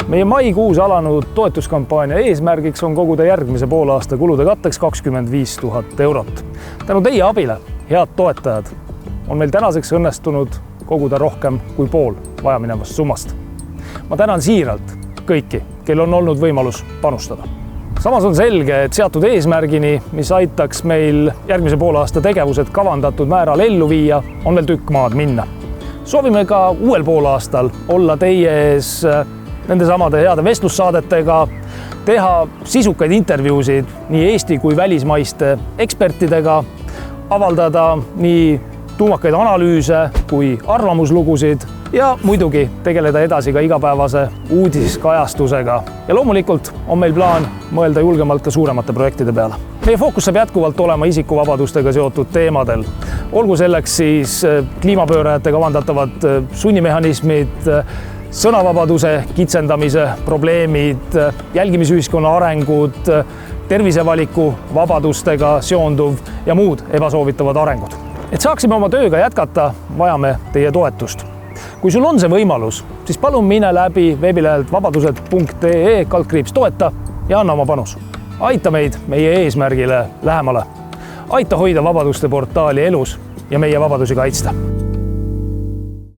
Meie maikuus alanud toetuskampaania eesmärgiks on koguda järgmise poolaasta kulude katteks 25 000 eurot. Tänu teie abile, head toetajad, on meil tänaseks õnnestunud koguda rohkem kui pool vajaminevast summast. Ma tänan siiralt kõiki, kel on olnud võimalus panustada. Samas on selge, et seatud eesmärgini, mis aitaks meil järgmise poolaasta tegevused kavandatud määral ellu viia, on veel tükk maad minna. Soovime ka uuel poolaastal olla teie ees nende samade heade vestlussaadetega, teha sisukaid intervjuusid nii Eesti kui välismaiste ekspertidega, avaldada nii tuumakaid analüüse kui arvamuslugusid ja muidugi tegeleda edasi ka igapäevase uudiskajastusega. Ja loomulikult on meil plaan mõelda julgemalt ka suuremate projektide peale. Meie fookus saab jätkuvalt olema isikuvabadustega seotud teemadel. Olgu selleks siis kliimapöörajate kavandatavad sunnimehhanismid, sõnavabaduse kitsendamise probleemid, jälgimisühiskonna arengud, tervisevaliku vabadustega seonduv ja muud ebasoovitavad arengud. Et saaksime oma tööga jätkata, vajame teie toetust. Kui sul on see võimalus, siis palun mine läbi veebilehelt vabadused.ee/toeta ja anna oma panus. Aita meid meie eesmärgile lähemale. Aita hoida Vabaduste portaali elus ja meie vabadusi kaitsta.